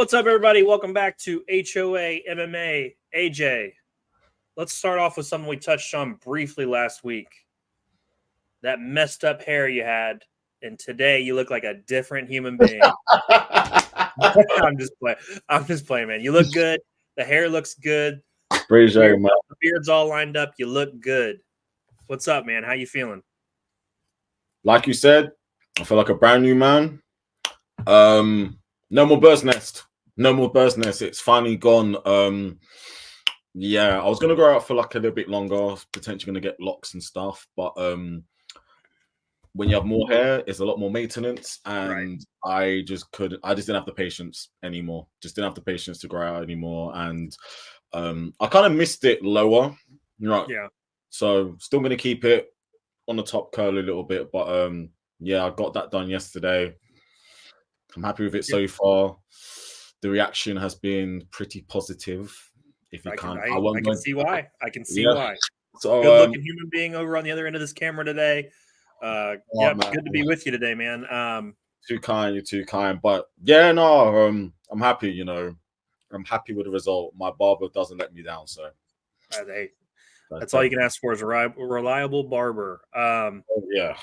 What's up, everybody? Welcome back to HOA MMA. AJ, let's start off with something we touched on briefly last week. That messed up hair you had, and today you look like a different human being. I'm just playing, man. You look good. The hair looks good. Appreciate it, man. The beard's all lined up. You look good. What's up, man? How you feeling? Like you said, I feel like a brand new man. No more bird's nest. No more bird's nest. It's finally gone. Yeah, I was gonna go out for like a little bit longer, potentially gonna get locks and stuff, but when you have more hair, it's a lot more maintenance, and right. I just didn't have the patience anymore. Just didn't have the patience to grow out anymore, and I kind of missed it lower, right? Yeah. So still gonna keep it on the top curl a little bit, but yeah, I got that done yesterday. I'm happy with it so far. The reaction has been pretty positive. If you can't, I can see why. I can see why. So good-looking human being over on the other end of this camera today. Good to be with you today, man. Too kind, you're too kind. But yeah, no, I'm happy. You know, I'm happy with the result. My barber doesn't let me down, so that's all you can ask for is a reliable barber. Yeah.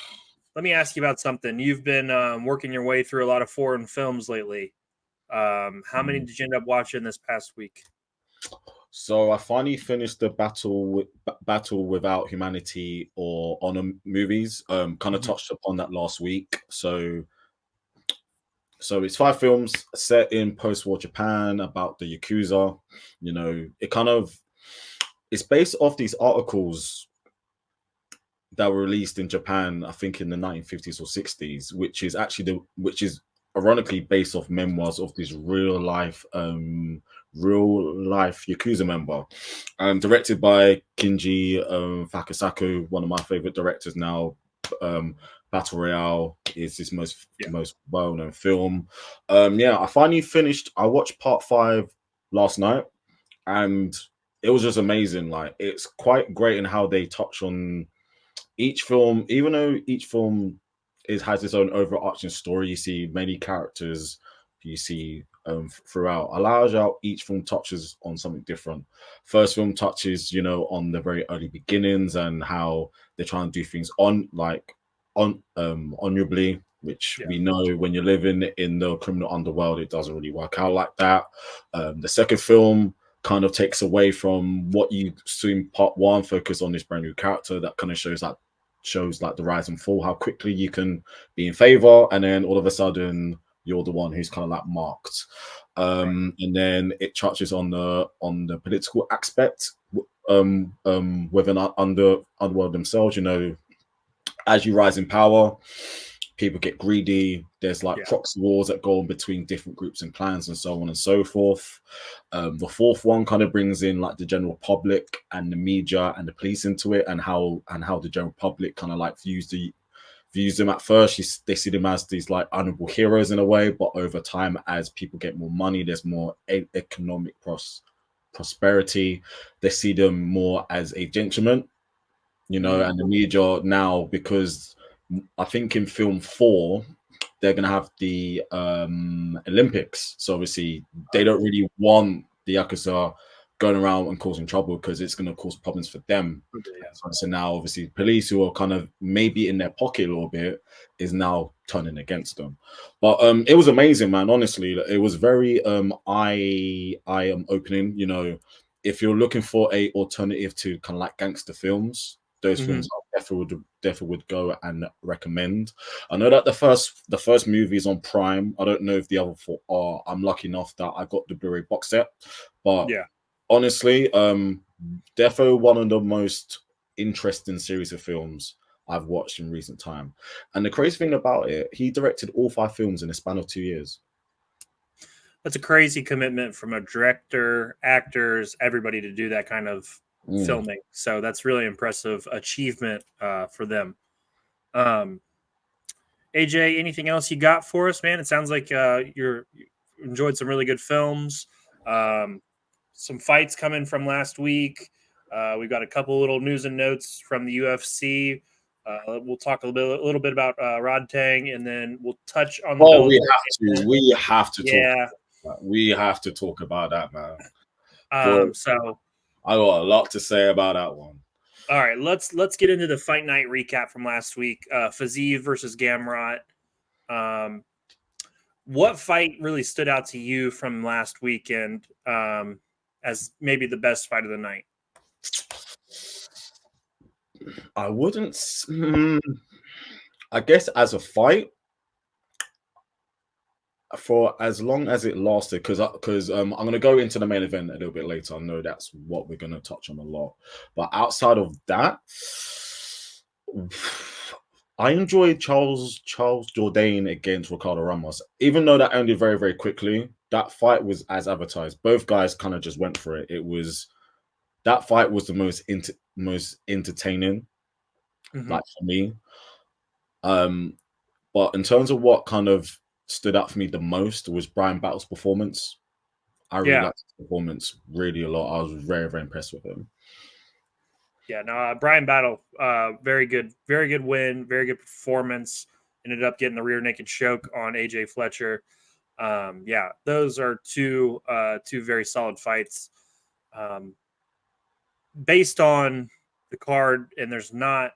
Let me ask you about something. You've been working your way through a lot of foreign films lately. How many did you end up watching this past week? So I finally finished the Battle Without Humanity or Honor movies. Kind of touched upon that last week. So it's 5 films set in post-war Japan about the Yakuza. You know, it's based off these articles that were released in Japan, I think in the 1950s or 60s, which is ironically based off memoirs of this real life Yakuza member, directed by Kinji Fukasaku, one of my favorite directors now. Battle Royale is his most well-known film. I finally finished. I watched part 5 last night, and it was just amazing. Like, it's quite great in how they touch on each film, even though each film has its own overarching story. You see many characters you see throughout. Allows out each film touches on something different. First film touches, on the very early beginnings and how they're trying to do things honorably, which we know when you're living in the criminal underworld, it doesn't really work out like that. The second film kind of takes away from what you see in part 1, focus on this brand new character that kind of shows the rise and fall, how quickly you can be in favor, and then all of a sudden you're the one who's kind of like marked. And then it touches on the political aspect within underworld themselves. As you rise in power, people get greedy. There's proxy wars that go on between different groups and clans and so on and so forth. The fourth one kind of brings in like the general public and the media and the police into it, and how the general public kind of like views them at first. They see them as these like honorable heroes in a way, but over time, as people get more money, there's more economic prosperity. They see them more as a gentleman, and the media now, because I think in film 4 they're gonna have the Olympics, so obviously they don't really want the Yakuza going around and causing trouble because it's going to cause problems for them. So now obviously police, who are kind of maybe in their pocket a little bit, is now turning against them. But it was amazing, man. Honestly, it was very eye opening. If you're looking for a alternative to kind of like gangster films, those films I definitely would go and recommend. I know that the first movie is on Prime. I don't know if the other 4 are. I'm lucky enough that I got the Blu-ray box set, but honestly, definitely one of the most interesting series of films I've watched in recent time. And the crazy thing about it, he directed all 5 films in a span of 2 years. That's a crazy commitment from a director, actors, everybody to do that kind of filming. So that's really impressive achievement for them. AJ, anything else you got for us, man? It sounds like you enjoyed some really good films. Some fights coming from last week. We've got a couple little news and notes from the UFC. We'll talk a little bit about Rodtang, and then we'll touch on the. We have to. Yeah, We have to talk about that, man. Boy, So I got a lot to say about that one. All right, let's get into the fight night recap from last week. Fiziev versus Gamrot. What fight really stood out to you from last weekend as maybe the best fight of the night? I wouldn't. I guess as a fight, for as long as it lasted, because I'm going to go into the main event a little bit later. I know that's what we're going to touch on a lot, but outside of that, I enjoyed Charles Jourdain against Ricardo Ramos, even though that ended very, very quickly. That fight was as advertised. Both guys kind of just went for it. That fight was the most entertaining, like for me. But in terms of what kind of stood out for me the most was Brian Battle's performance. I really liked his performance really a lot. I was very, very impressed with him. Yeah, no, Brian Battle, very good win, very good performance. Ended up getting the rear naked choke on AJ Fletcher. Yeah, those are two very solid fights. Based on the card, and there's not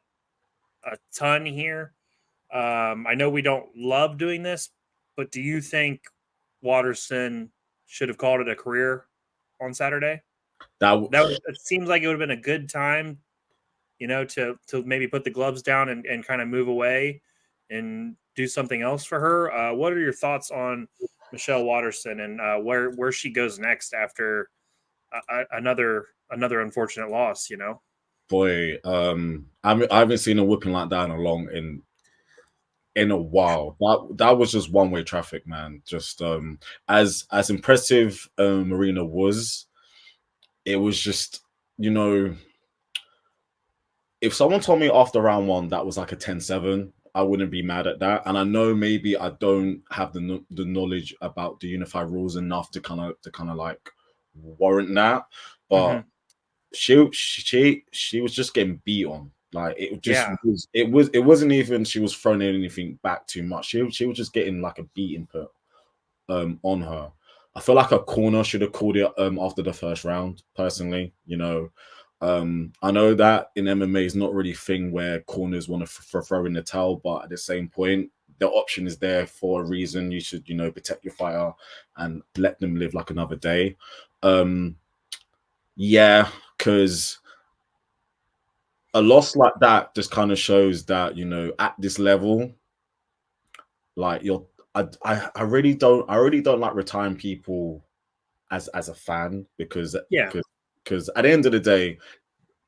a ton here. I know we don't love doing this, but do you think Waterson should have called it a career on Saturday? It seems like it would have been a good time, to maybe put the gloves down and kind of move away and do something else for her. What are your thoughts on Michelle Waterson and where she goes next after another unfortunate loss? Boy, I haven't seen a whipping like that in a while. That was just one-way traffic, man. Just as impressive Marina was, it was just, if someone told me after round one that was like a 10-7, I wouldn't be mad at that. And I know maybe I don't have the knowledge about the unified rules enough to kind of like warrant that, but she was just getting beat on. Like it wasn't even she was throwing anything back too much. She was just getting like a beating put on her. I feel like a corner should have called it after the first round, personally. I know that in MMA is not really a thing where corners want to throw in the towel, but at the same point, the option is there for a reason. You should, protect your fighter and let them live like another day. Yeah, because a loss like that just kind of shows that, at this level, like I really don't like retiring people as a fan because at the end of the day,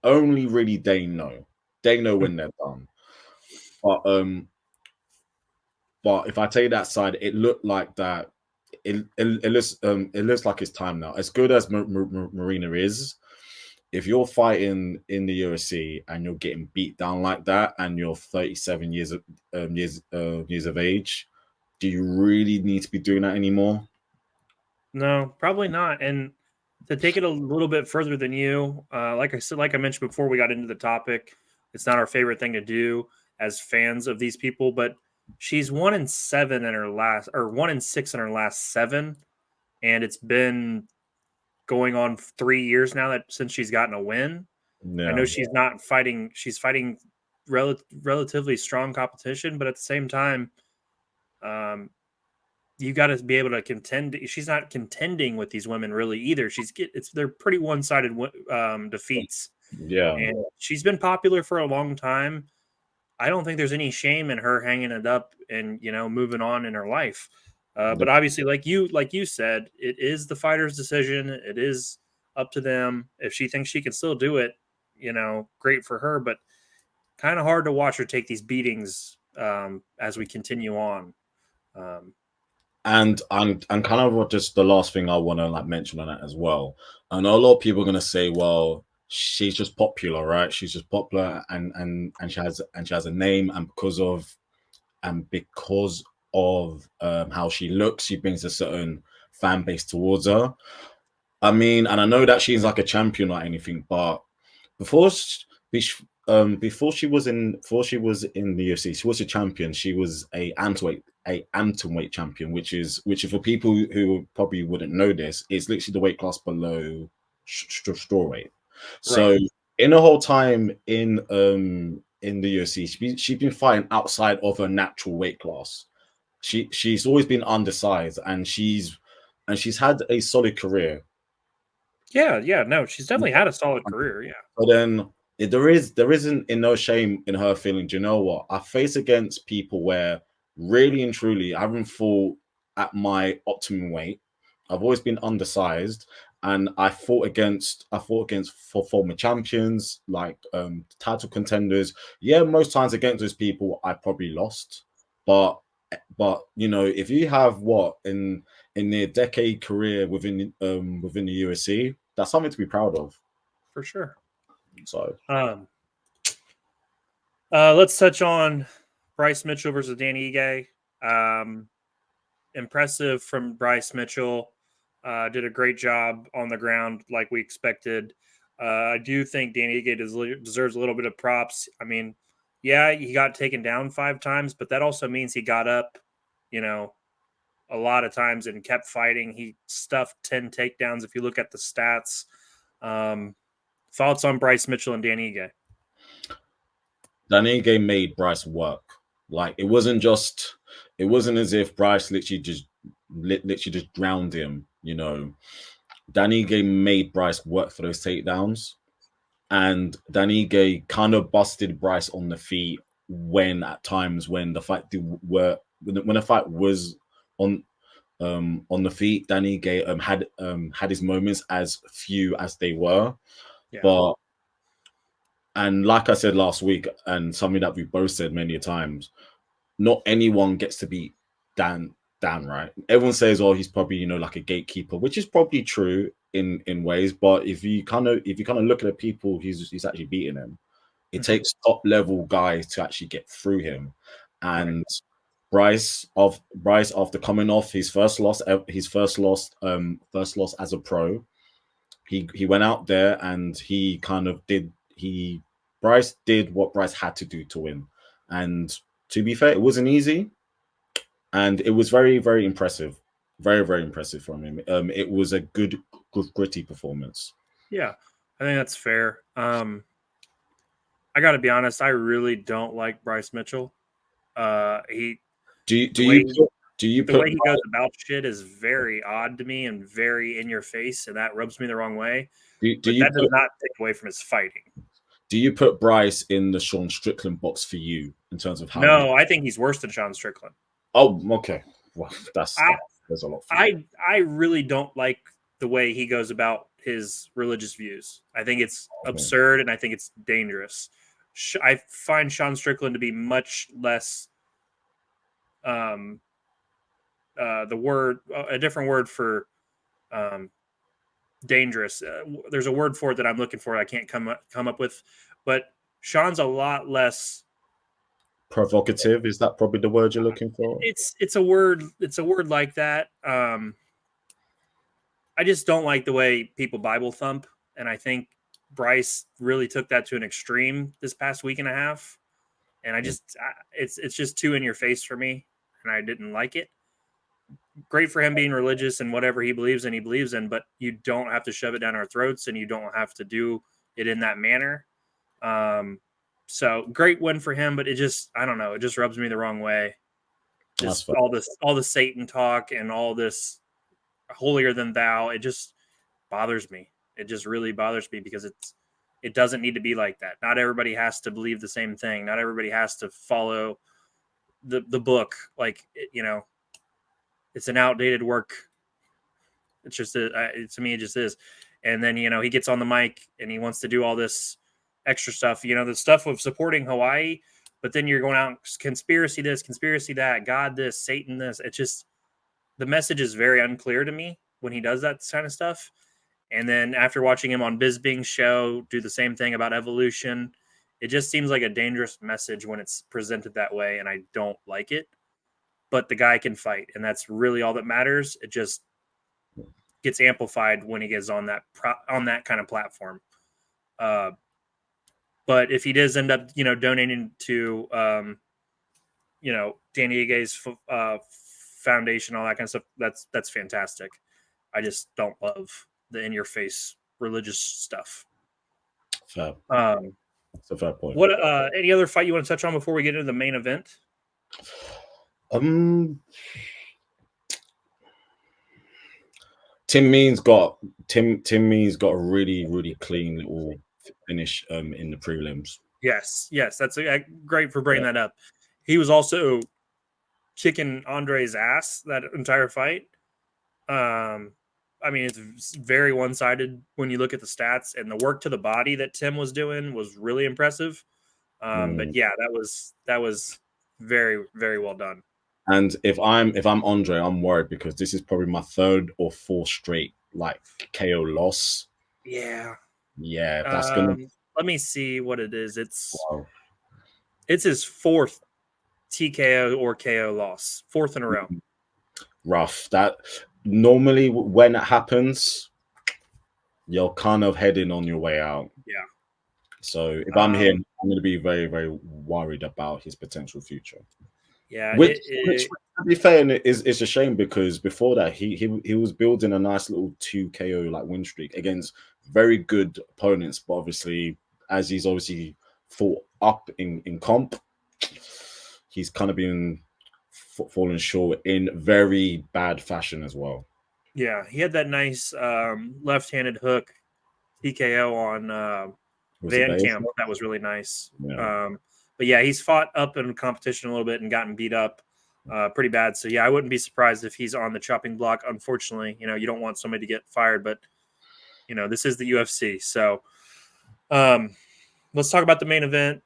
only really they know when they're done. But if I take that side, it looked like that. It looks like it's time now. As good as Marina is, if you're fighting in the UFC and you're getting beat down like that, and you're 37 years of age, do you really need to be doing that anymore? No, probably not. And to take it a little bit further than you, like I mentioned before we got into the topic, it's not our favorite thing to do as fans of these people, but she's 1-7 in her last, or 1-6 in her last 7, and it's been going on 3 years now since she's gotten a win. Yeah. I know she's not fighting; she's fighting relatively strong competition, but at the same time, you got to be able to contend. She's not contending with these women really either. They're pretty one-sided defeats. Yeah, and she's been popular for a long time. I don't think there's any shame in her hanging it up and moving on in her life. But obviously, like you said, it is the fighter's decision. It is up to them. If she thinks she can still do it, great for her. But kind of hard to watch her take these beatings as we continue on. And kind of just the last thing I want to mention on that as well. I know a lot of people are going to say, well, she's just popular, right? She's just popular and she has a name, and because of how she looks, she brings a certain fan base towards her. I mean, and I know that she's like a champion or anything, but before before she was in the UFC, she was a champion. She was a bantamweight champion, which for people who probably wouldn't know this, is literally the weight class below strawweight. So Right. in the whole time in the UFC, she's been fighting outside of her natural weight class. She's always been undersized, and she's had a solid career. Yeah, no, she's definitely had a solid career. Yeah. But then there isn't in no shame in her feeling. Do you know what? I face against people where really and truly I haven't fought at my optimum weight. I've always been undersized, and I fought against for former champions, like title contenders. Yeah, most times against those people I probably lost. But you know, if you have in their decade career within the UFC, that's something to be proud of. For sure. So let's touch on Bryce Mitchell versus Dan Eay. Impressive from Bryce Mitchell. Did a great job on the ground like we expected. I do think Dan Eay deserves a little bit of props. I mean, yeah, he got taken down 5 times, but that also means he got up, you know, a lot of times and kept fighting. He stuffed 10 takedowns if you look at the stats. Thoughts on Bryce Mitchell and Dan Eay? Dan Eay made Bryce work. Like it wasn't as if Bryce literally just drowned him. You know, Dan Eay made Bryce work for those takedowns, and Dan Eay kind of busted Bryce on the feet at times when the fight when the fight was on the feet. Dan Eay had his moments, as few as they were, Yeah. but. And like I said last week, and something that we've both said many times, not anyone gets to beat Dan, right? Everyone says, oh, he's probably, you know, like a gatekeeper, which is probably true in ways. But if you kind of look at the people he's actually beating him, it takes top level guys to actually get through him. And Bryce, after coming off his first loss as a pro, he went out there and Bryce did what Bryce had to do to win. And to be fair, it wasn't easy, and it was very, very impressive. Very, very impressive from him. It was a good gritty performance. Yeah, I think that's fair. I got to be honest, I really don't like Bryce Mitchell. The way he goes about shit is very odd to me and very in your face, and that rubs me the wrong way. But that does not take away from his fighting. Do you put Bryce in the Sean Strickland box for you in terms of how? No, I think he's worse than Sean Strickland. Oh, okay. Well, there's a lot. I really don't like the way he goes about his religious views. I think it's absurd, and I think it's dangerous. I find Sean Strickland to be much less a different word for dangerous. There's a word for it that I'm looking for. I can't come up with, but Sean's a lot less provocative. Is that probably the word you're looking for? It's a word. It's a word like that. I just don't like the way people Bible thump, and I think Bryce really took that to an extreme this past week and a half. And it's just too in your face for me, and I didn't like it. Great for him being religious and whatever he believes in, but you don't have to shove it down our throats, and you don't have to do it in that manner. So great win for him, but I don't know, it just rubs me the wrong way. Just all the Satan talk and all this holier than thou, it just bothers me. It just really bothers me because it doesn't need to be like that. Not everybody has to believe the same thing. Not everybody has to follow the book. Like, you know, it's an outdated work. It's just, to me, it just is. And then, you know, he gets on the mic and he wants to do all this extra stuff, you know, the stuff of supporting Hawaii, but then you're going out, conspiracy this, conspiracy that, God this, Satan this. It's just, the message is very unclear to me when he does that kind of stuff. And then after watching him on Bisbing's show do the same thing about evolution, it just seems like a dangerous message when it's presented that way, and I don't like it. But the guy can fight, and that's really all that matters. It just gets amplified when he gets on that kind of platform. But if he does end up, donating to, Dan Eay's foundation, all that kind of stuff, that's fantastic. I just don't love the in-your-face religious stuff. Fair. That's a fair point. What any other fight you want to touch on before we get into the main event? Tim Means got a really, really clean little finish in the prelims. Yes, that's great for bringing that up. He was also kicking Andre's ass that entire fight. I mean, it's very one-sided when you look at the stats, and the work to the body that Tim was doing was really impressive. But yeah, that was very, very well done. And if I'm Andre, I'm worried because this is probably my third or fourth straight like KO loss. Yeah, that's gonna. Let me see what it is. It's his fourth TKO or KO loss, fourth in a row. Rough. That normally when it happens, you're kind of heading on your way out. Yeah. So if I'm him, I'm going to be very, very worried about his potential future. Yeah, which to be fair, is a shame because before that he was building a nice little 2 KO like win streak against very good opponents, but obviously as he's obviously fought up in comp, he's kind of been falling short in very bad fashion as well. Yeah, he had that nice left-handed hook TKO on Van Camp. That was really nice. Yeah. But yeah, he's fought up in competition a little bit and gotten beat up pretty bad. So yeah, I wouldn't be surprised if he's on the chopping block. Unfortunately, you don't want somebody to get fired, but this is the UFC. So let's talk about the main event.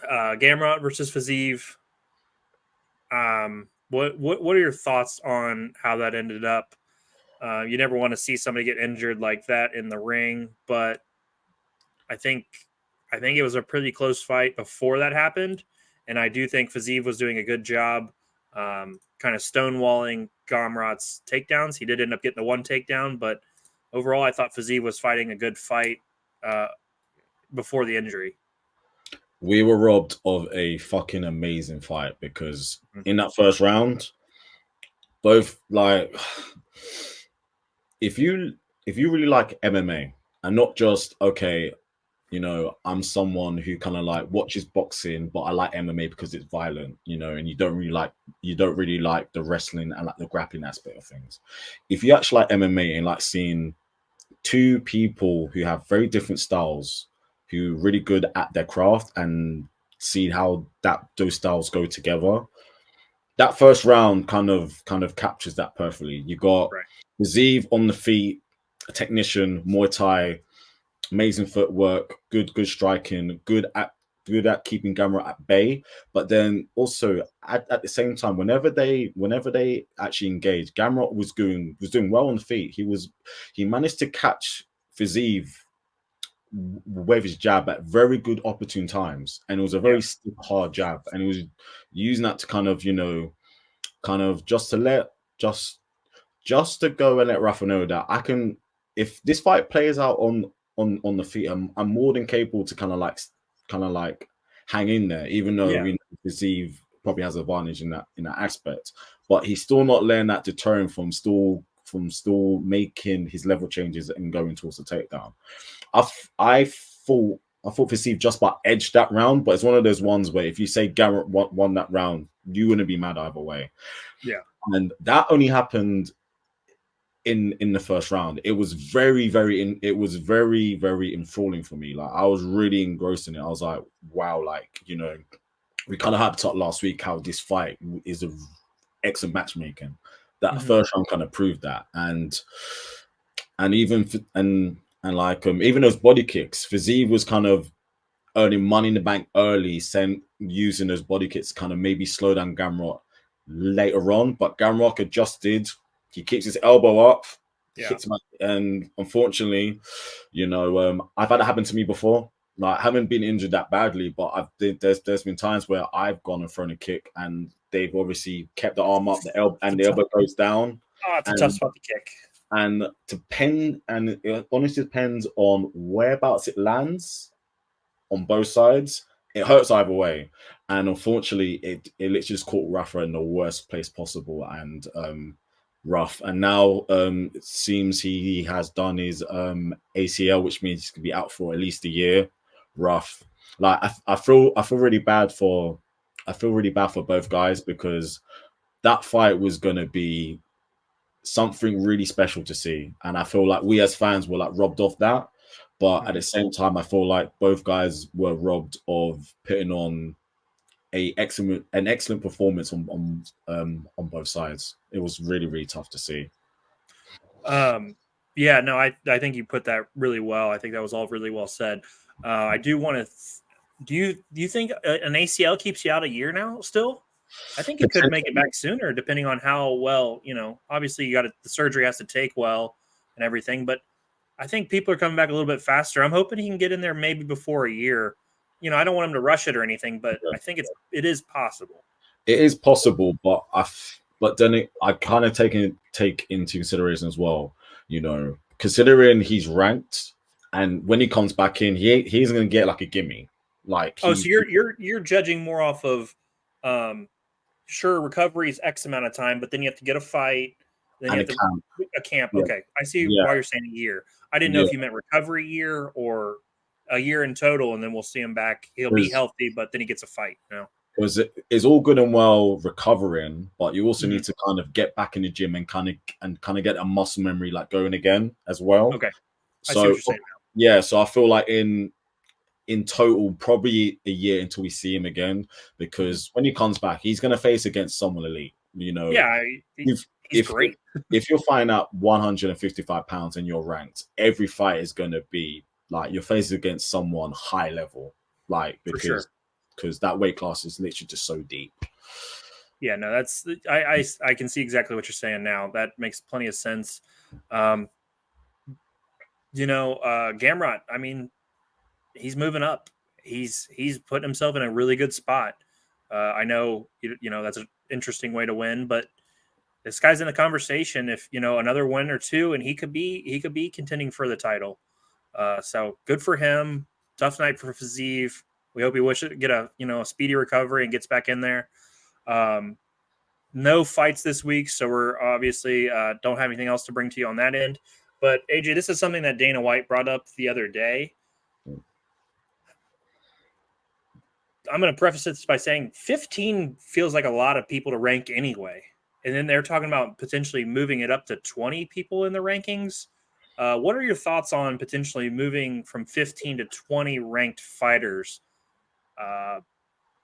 Gamrot versus Fiziev. What are your thoughts on how that ended up? You never want to see somebody get injured like that in the ring, but I think it was a pretty close fight before that happened, and I do think Fiziev was doing a good job kind of stonewalling Gamrot's takedowns. He did end up getting the one takedown, but overall I thought Fiziev was fighting a good fight before the injury. We were robbed of a fucking amazing fight because in that first round, both like if you really like MMA and not just I'm someone who kind of like watches boxing, but I like MMA because it's violent, and you don't really like the wrestling and like the grappling aspect of things. If you actually like MMA and like seeing two people who have very different styles, who are really good at their craft and see how those styles go together, that first round kind of captures that perfectly. You got Fiziev on the feet, a technician, Muay Thai, amazing footwork, good striking, good at keeping Gamrot at bay. But then also at the same time, whenever they actually engaged, Gamrot was doing well on the feet. He managed to catch Fiziev with his jab at very good opportune times, and it was a very stiff, hard jab, and he was using that to kind of just to go and let Rafa know that I can, if this fight plays out on the feet, I'm more than capable to kind of like hang in there, even though we know Fiziev probably has advantage in that aspect, but he's still not letting that deter him from still making his level changes and going towards the takedown. I thought Fiziev just about edged that round, but it's one of those ones where if you say Gamrot won that round, you wouldn't be mad either way. Yeah, and that only happened in the first round. It was very, very enthralling for me. Like I was really engrossed in it. I was like, wow, like we kind of hyped up last week how this fight is a excellent matchmaking. That first round kind of proved that, and even those body kicks, Fiziev was kind of earning money in the bank early, using those body kicks to kind of maybe slow down Gamrot later on, but Gamrot adjusted. He kicks his elbow up, hits him, and unfortunately, I've had it happen to me before. Like, I haven't been injured that badly, but there's been times where I've gone and thrown a kick, and they've obviously kept the arm up, the elbow goes down. Oh, it's a tough spot to kick. And it honestly depends on whereabouts it lands. on both sides, it hurts either way. And unfortunately, it literally just caught Rafa in the worst place possible, and rough. And now it seems he has done his ACL, which means he's gonna be out for at least a year. Rough. Like I feel really bad for both guys, because that fight was gonna be something really special to see, and I feel like we as fans were like robbed of that. But at the same time, I feel like both guys were robbed of putting on an excellent performance on both sides. It was really, really tough to see. Yeah, no, I think you put that really well. I think that was all really well said. I do want to. Do you think an ACL keeps you out a year now? Still, I think it could make it back sooner, depending on how well, obviously you got the surgery has to take well and everything, but I think people are coming back a little bit faster. I'm hoping he can get in there maybe before a year. I don't want him to rush it or anything, but I think it is possible. It is possible, but then I kind of take into consideration as well, considering he's ranked, and when he comes back in, he's going to get like a gimme. Like, so you're judging more off of, sure, recovery is X amount of time, but then you have to get a fight, then you have a camp. Yeah. Okay, I see why you're saying a year. I didn't know if you meant recovery year or a year in total, and then we'll see him back. He'll be healthy, but then he gets a fight. Because it's all good and well recovering, but you also need to kind of get back in the gym and kind of get a muscle memory like going again as well. Okay, I see what you're saying now. Yeah, so I feel like in total, probably a year until we see him again, because when he comes back, he's going to face against someone elite. Yeah, he's great. If you're fighting at 155 pounds and you're ranked, every fight is going to be like you're facing against someone high level, like because that weight class is literally just so deep. Yeah, no, that's I can see exactly what you're saying now. That makes plenty of sense. Gamrot, I mean, he's moving up. He's putting himself in a really good spot. I know, that's an interesting way to win, but this guy's in the conversation. If another win or two, and he could be contending for the title. So good for him. Tough night for Fiziev. We hope he get a speedy recovery and gets back in there. No fights this week, so we're obviously don't have anything else to bring to you on that end. But AJ, this is something that Dana White brought up the other day. I'm going to preface this by saying 15 feels like a lot of people to rank anyway. And then they're talking about potentially moving it up to 20 people in the rankings. What are your thoughts on potentially moving from 15 to 20 ranked fighters?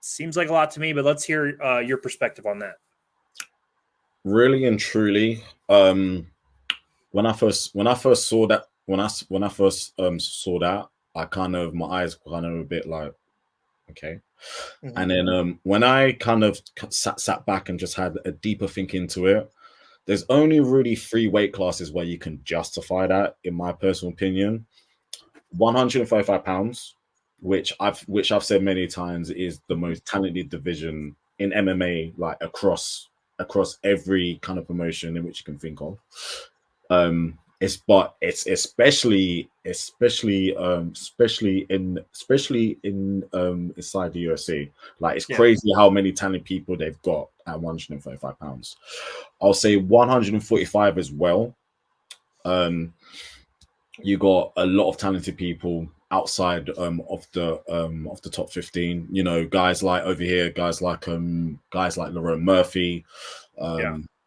Seems like a lot to me, but let's hear your perspective on that. Really and truly, when I first saw that, I kind of, my eyes were kind of a bit like, okay. And then when I kind of sat back and just had a deeper think into it, there's only really 3 weight classes where you can justify that, in my personal opinion. 135 pounds, which I've said many times is the most talented division in MMA, like across every kind of promotion in which you can think of. It's especially in inside the UFC. Like, it's crazy how many talented people they've got at 135 pounds. I'll say 145 as well. You got a lot of talented people outside of the top 15. Guys like over here, guys like Lerone Murphy,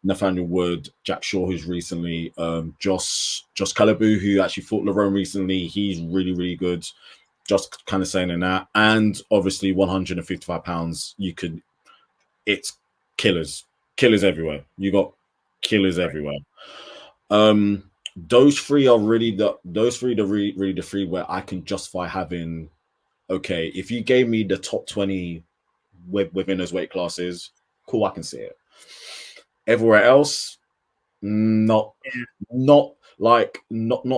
Nathaniel Wood, Jack Shaw, who's recently, Josh Calabu, who actually fought Lerone recently. He's really, really good. Just kind of saying in that. And obviously 155 pounds, it's killers everywhere. You got killers everywhere. Those three are really the three where I can justify having, okay, if you gave me the top 20 within those weight classes, cool, I can see it. Everywhere else, not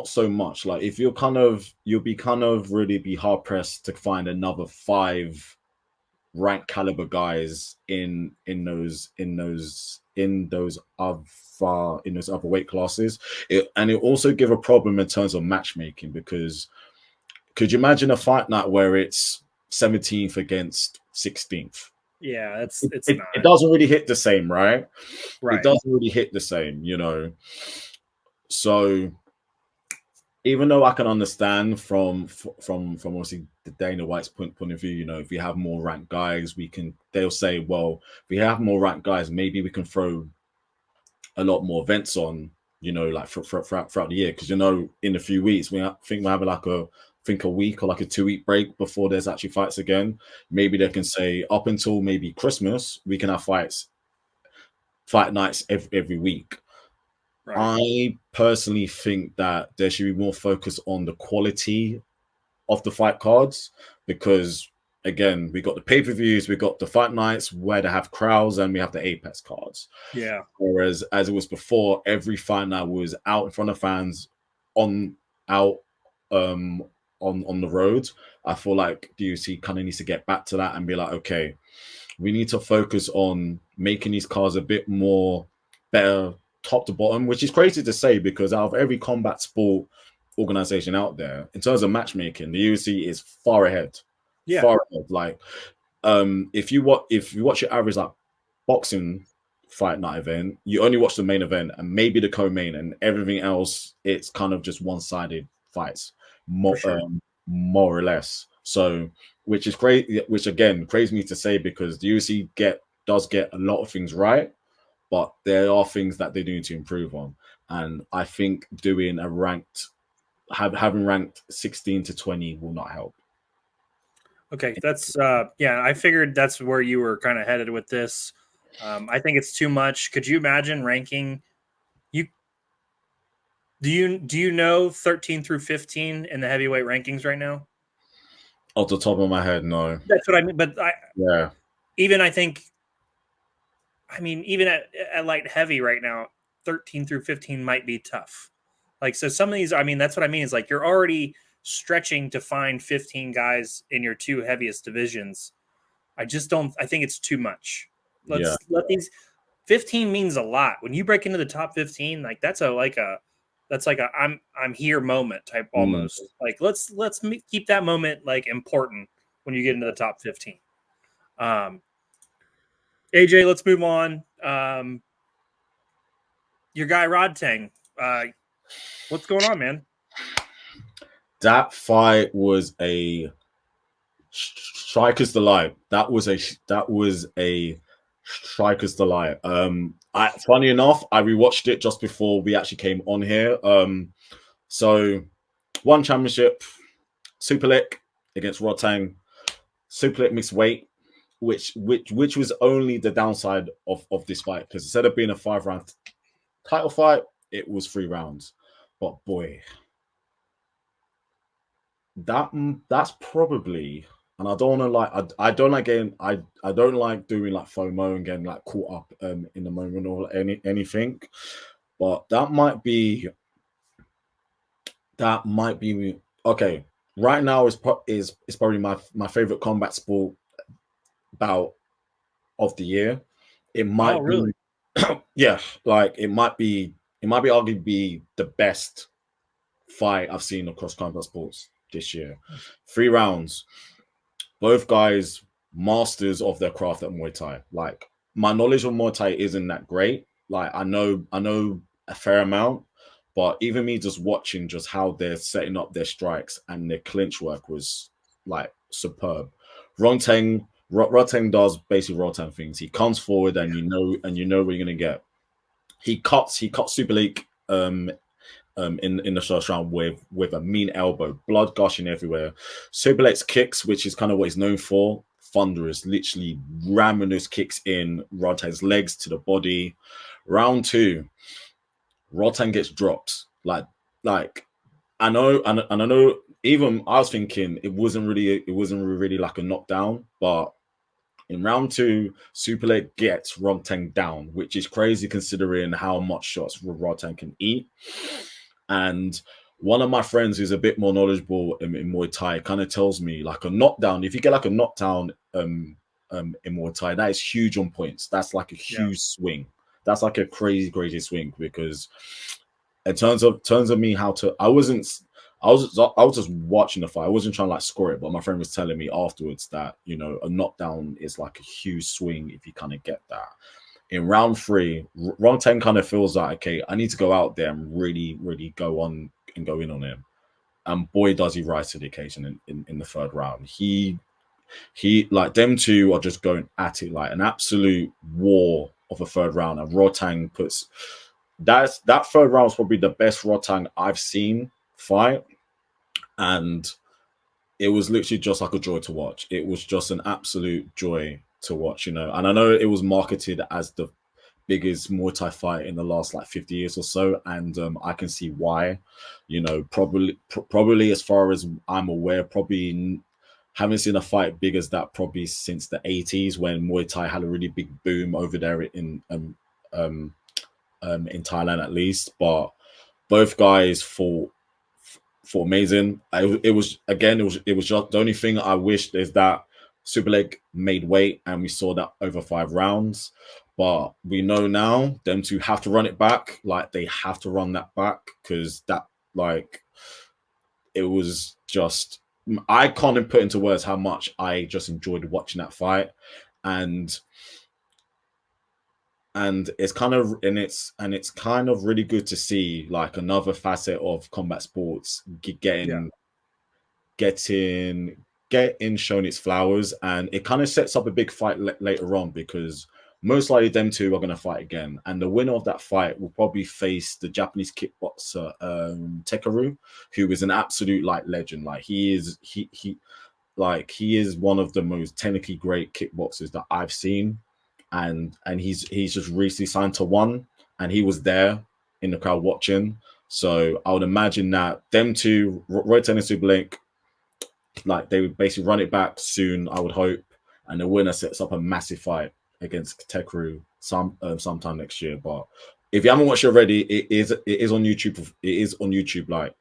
so much. Like, if you'll be really hard pressed to find another 5 rank caliber guys in those other weight classes. It also give a problem in terms of matchmaking, because Could you imagine a fight night where it's 17th against 16th? Yeah, It doesn't really hit the same, right? Right. It doesn't really hit the same, you know. So even though I can understand from obviously the Dana White's point of view, you know, if we have more ranked guys, they'll say, well, if we have more ranked guys, maybe we can throw a lot more events on, you know, like throughout the year, because, you know, in a few weeks I think we're having like a week or like a 2-week break before there's actually fights again. Maybe they can say up until maybe Christmas we can have fight nights every week. Right. I personally think that there should be more focus on the quality of the fight cards, because again, we got the pay-per-views, we got the fight nights where they have crowds, and we have the Apex cards. Yeah. Whereas as it was before, every fight night was out in front of fans on the road. I feel like the UFC kind of needs to get back to that and be like, okay, we need to focus on making these cards a bit more better top to bottom, which is crazy to say, because out of every combat sport organization out there, in terms of matchmaking, the UFC is far ahead. Yeah. Far ahead. Like, if you watch your average like boxing fight night event, you only watch the main event and maybe the co-main, and everything else, it's kind of just one-sided fights, more or less. So, which is great, which again crazy me to say, because the UFC does get a lot of things right, but there are things that they do need to improve on. And I think doing a having ranked 16 to 20 will not help. Okay, that's I figured that's where you were kind of headed with this. I think it's too much. Could you imagine ranking you? Do you know 13 through 15 in the heavyweight rankings right now? Off the top of my head, no. That's what I mean. But even at light heavy right now, 13 through 15 might be tough. Like, so some of these, I mean, that's what I mean, is like you're already stretching to find 15 guys in your 2 heaviest divisions. I think it's too much. Let these 15 means a lot. When you break into the top 15, like that's like a I'm here moment type almost. Like let's keep that moment like important when you get into the top 15. AJ, let's move on. Your guy Rodtang, what's going on, man? That fight was a striker's delight. That was a striker's delight. Funny enough, I rewatched it just before we actually came on here. So one championship, SuperLek against Rodtang. SuperLek mixed weight, which was only the downside of this fight, because instead of being a 5-round title fight, it was 3 rounds. But boy, that's probably, and I don't want to like, I don't like getting, I don't like doing like FOMO and getting like caught up in the moment or anything, but that might be okay. Right now is probably my favorite combat sport bout of the year. It might really yeah, like it might be arguably the best fight I've seen across combat sports this year. 3 rounds, both guys masters of their craft at Muay Thai. Like, my knowledge of Muay Thai isn't that great. Like, I know a fair amount, but even me just watching just how they're setting up their strikes and their clinch work was like superb. Rodtang does basically Rodtang things. He comes forward and you know what you're gonna get. He cuts SuperLek in the first round with a mean elbow, blood gushing everywhere. SuperLek's kicks, which is kind of what he's known for, thunderous, literally ramming those kicks in Rodtang's legs to the body. Round 2, Rodtang gets dropped. Like I know. Even I was thinking it wasn't really like a knockdown, but in round 2, SuperLek gets Rodtang down, which is crazy considering how much shots Rodtang can eat. And one of my friends who's a bit more knowledgeable in Muay Thai kind of tells me, like, a knockdown, if you get like a knockdown in Muay Thai, that is huge on points. That's like a huge swing. That's like a crazy swing, because in terms of me I I was just watching the fight. I wasn't trying to like score it, but my friend was telling me afterwards that, you know, a knockdown is like a huge swing if you kind of get that. In round 3, Rodtang kind of feels like, okay, I need to go out there and really, really go in on him. And boy, does he rise to the occasion in the 3rd round. He like, them two are just going at it like an absolute war of a 3rd round. And Rodtang puts that 3rd round was probably the best Rodtang I've seen fight. And it was literally just like a joy to watch. It was just an absolute joy to watch, you know. And I know it was marketed as the biggest Muay Thai fight in the last like 50 years or so, and I can see why. You know, probably as far as I'm aware, probably haven't seen a fight big as that probably since the 80s, when Muay Thai had a really big boom over there in Thailand at least. But both guys fought amazing. It was just the only thing I wished is that SuperLek made weight and we saw that over 5 rounds. But we know now them two have to run it back. Like, they have to run that back, because that, like, it was just, I can't even put into words how much I just enjoyed watching that fight. And it's kind of really good to see like another facet of combat sports getting shown its flowers. And it kind of sets up a big fight later on, because most likely them two are going to fight again, and the winner of that fight will probably face the Japanese kickboxer Takeru, who is an absolute like legend. Like, he is one of the most technically great kickboxers that I've seen. And he's just recently signed to ONE, and he was there in the crowd watching. So I would imagine that them two, Rodtang and SuperLek, like, they would basically run it back soon, I would hope, and the winner sets up a massive fight against Takeru sometime next year. But if you haven't watched it already, it is on YouTube. It is on YouTube. Like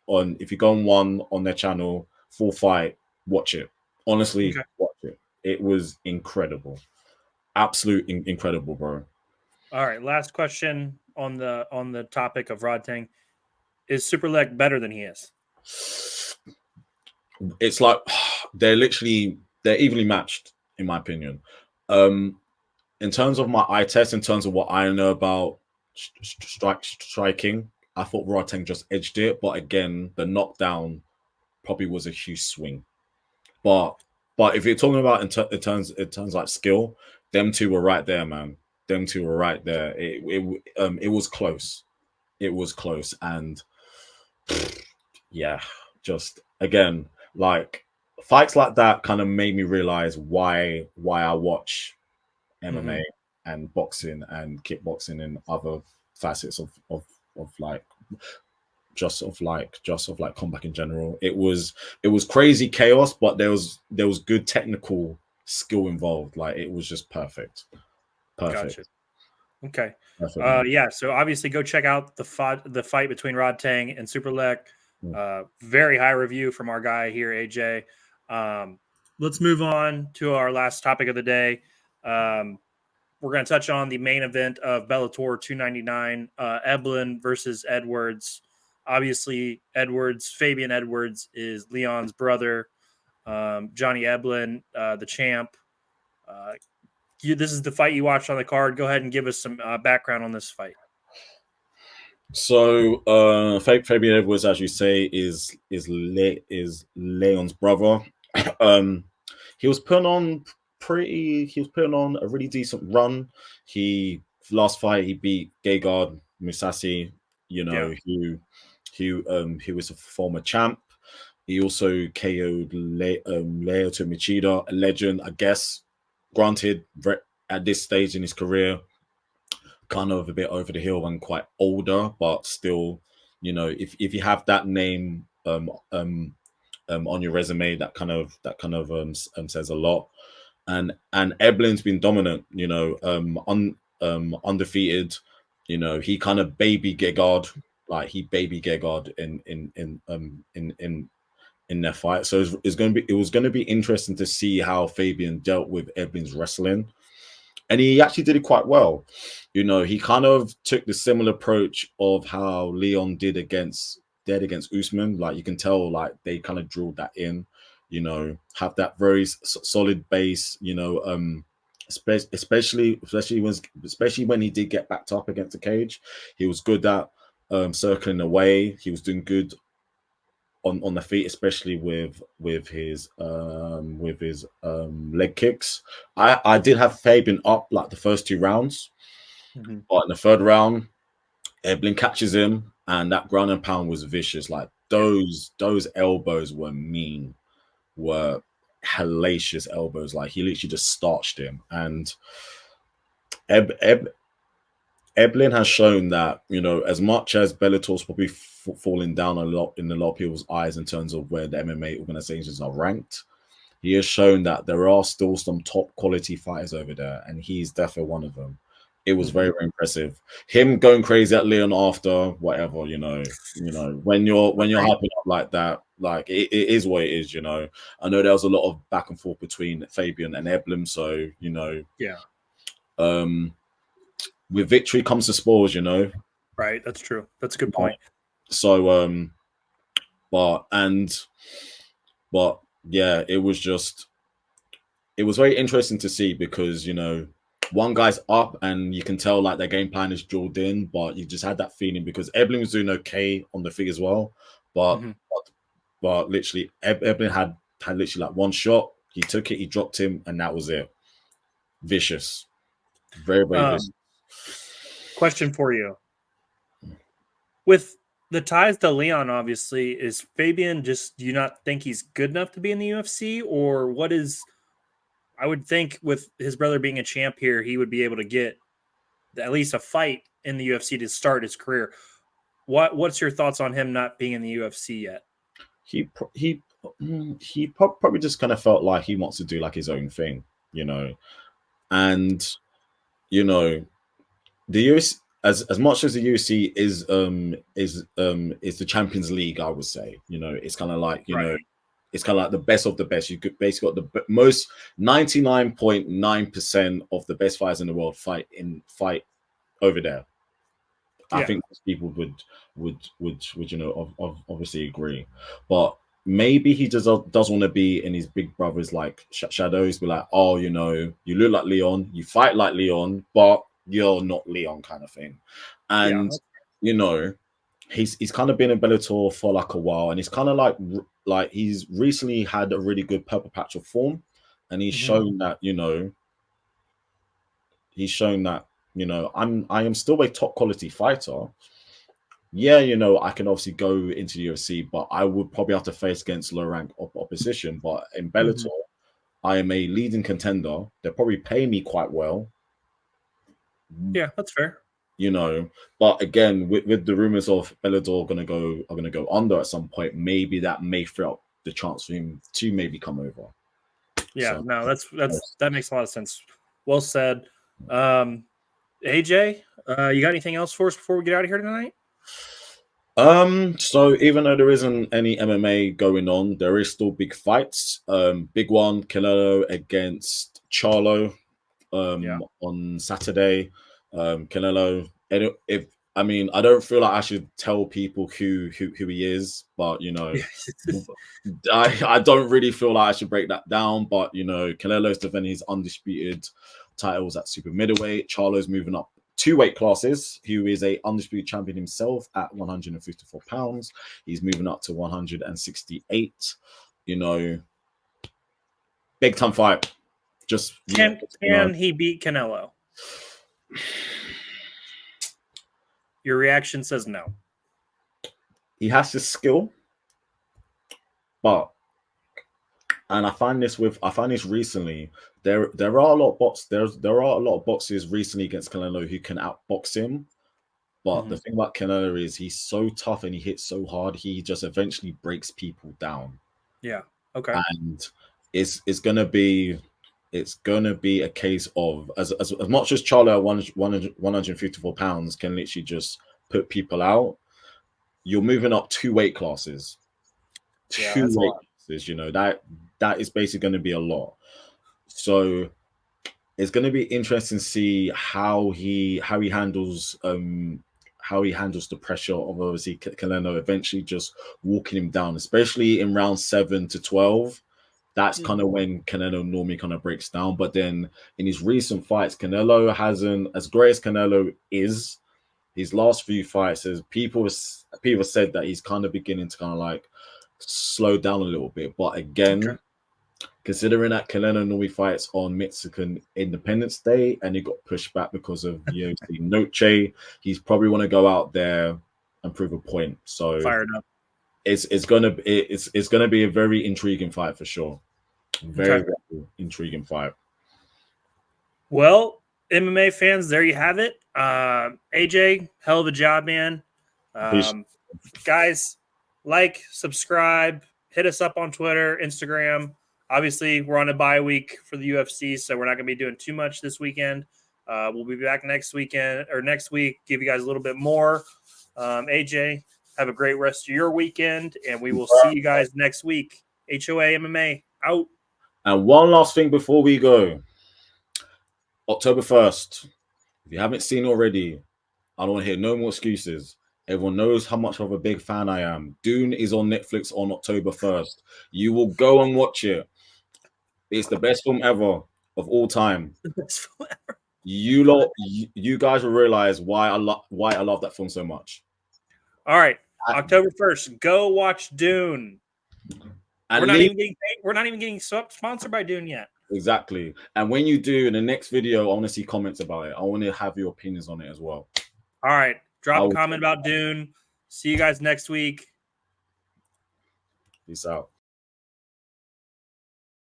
on, if you go on ONE on their channel, full fight, watch it. Honestly, watch it. It was incredible. Absolute incredible, bro. All right, last question on the topic of Rodtang: is SuperLek better than he is? It's like they're evenly matched, in my opinion. In terms of my eye test, in terms of what I know about striking, I thought Rodtang just edged it. But again, the knockdown probably was a huge swing. But if you're talking about in terms like skill, them two were right there, man. Them two were right there. It was close. It was close, and yeah, just again, like, fights like that kind of made me realize why I watch MMA and boxing and kickboxing and other facets of like combat in general. It was crazy chaos, but there was good technical skill involved. Like, it was just perfect. Gotcha. Okay. Yeah. So obviously, go check out the fight between Rodtang and SuperLek. Very high review from our guy here, AJ. Let's move on to our last topic of the day. We're going to touch on the main event of Bellator 299, Eblin versus Edwards. Obviously, Fabian Edwards is Leon's brother. Johnny Eblin, the champ. This is the fight you watched on the card. Go ahead and give us some background on this fight. So Fabian Edwards, as you say, is Leon's brother. He was putting on a really decent run. Last fight he beat Gegard Mousasi, you know, who was a former champ. He also KO'd Lyoto Machida, a legend, I guess. Granted, at this stage in his career, kind of a bit over the hill and quite older, but still, you know, if you have that name on your resume, that kind of says a lot. And Eblin's been dominant, you know, undefeated. You know, he kind of baby Gegard, like he baby Gegard in their fight. So it was going to be interesting to see how Fabian dealt with Eblin's wrestling. And he actually did it quite well. You know, he kind of took the similar approach of how Leon did against dead against Usman. Like you can tell, like they kind of drilled that in. You know, have that very solid base. You know, especially when he did get backed up against the cage, he was good at circling away. He was doing good on the feet, especially with his leg kicks. I did have Fabian up like the first 2 rounds, but in the 3rd round, Eblin catches him, and that ground and pound was vicious. Like those elbows were mean, were hellacious elbows. Like he literally just starched him. And Eblin has shown that, you know, as much as Bellator's probably falling down a lot in a lot of people's eyes in terms of where the MMA organizations are ranked, he has shown that there are still some top quality fighters over there, and he's definitely one of them. It was very, very impressive. Him going crazy at Leon after whatever, you know, when you're hyping up like that, like it is what it is, you know. I know there was a lot of back and forth between Fabian and Eblin, so you know, with victory comes the spoils, you know. Right, that's true. That's a good point. So, but yeah, it was very interesting to see because, you know, one guy's up and you can tell like their game plan is drilled in, but you just had that feeling because Eblin was doing okay on the feet as well, but literally Eblin had literally like one shot, he took it, he dropped him, and that was it. Vicious, very, very vicious. Question for you: with the ties to Leon, obviously, is Fabian just, do you not think he's good enough to be in the UFC, or what is? I would think with his brother being a champ here, he would be able to get at least a fight in the UFC to start his career. What's your thoughts on him not being in the UFC yet? He probably just kind of felt like he wants to do like his own thing, you know, and you know, the UFC, as much as the UFC is the Champions League, I would say, you know, it's kind of like, you know, it's kind of like the best of the best. You could basically got the most 99.9% of the best fighters in the world fight over there. I think most people would you know obviously agree, but maybe he just does want to be in his big brother's like shadows. Be like, oh, you know, you look like Leon, you fight like Leon, but you're not Leon, kind of thing. And you know, he's kind of been in Bellator for like a while, and he's kind of like he's recently had a really good purple patch of form, and he's shown that, you know, I am still a top quality fighter. Yeah, you know, I can obviously go into the UFC, but I would probably have to face against low rank opposition. But in Bellator, I am a leading contender. They'll probably pay me quite well. Yeah, that's fair. You know, but again, with the rumors of Bellator are gonna go under at some point, maybe that may free up the chance for him to maybe come over. Yeah, so, no, that makes a lot of sense. Well said. AJ, you got anything else for us before we get out of here tonight? So even though there isn't any MMA going on, there is still big fights. Big one, Canelo against Charlo on Saturday. Canelo, I don't feel like I should tell people who he is, but you know, I don't really feel like I should break that down. But you know, Canelo's defending his undisputed titles at super middleweight. Charlo's moving up 2 weight classes, who is a undisputed champion himself at 154 pounds. He's moving up to 168. You know, big time fight. Just can he beat Canelo? Your reaction says no. He has his skill, but, and I find this recently. There are a lot of there are a lot of boxers recently against Canelo who can outbox him. But the thing about Canelo is he's so tough and he hits so hard, he just eventually breaks people down. Yeah. Okay. And it's gonna be a case of as much as Charlo at 154 pounds can literally just put people out, you're moving up 2 weight classes. Yeah, 2 weight classes, you know, that is basically going to be a lot. So it's going to be interesting to see how he handles how he handles the pressure of obviously Canelo eventually just walking him down, especially in round 7 to 12. That's kind of when Canelo normally kind of breaks down. But then in his recent fights, Canelo hasn't, as great as Canelo is, his last few fights, as people said that he's kind of beginning to kind of like slow down a little bit. But again, considering that Canelo normally fights on Mexican Independence Day and he got pushed back because of UFC Noche, he's probably want to go out there and prove a point. So fired up. It's gonna be a very intriguing fight for sure. Very intriguing fight. Well, MMA fans, there you have it. AJ, hell of a job, man. Guys, like, subscribe, hit us up on Twitter, Instagram. Obviously, we're on a bye week for the UFC, so we're not going to be doing too much this weekend. We'll be back next week, give you guys a little bit more. AJ, have a great rest of your weekend, and we will see you guys next week. HOA MMA out. And one last thing before we go. October 1st. If you haven't seen already, I don't want to hear no more excuses. Everyone knows how much of a big fan I am. Dune is on Netflix on October 1st. You will go and watch it. It's the best film ever of all time. The best film ever. You guys will realize why I love that film so much. All right, October 1st, go watch Dune. We're not even getting paid. We're not even getting sponsored by Dune yet. Exactly. And when you do, in the next video, I want to see comments about it. I want to have your opinions on it as well. All right, drop a comment about Dune. See you guys next week. Peace out.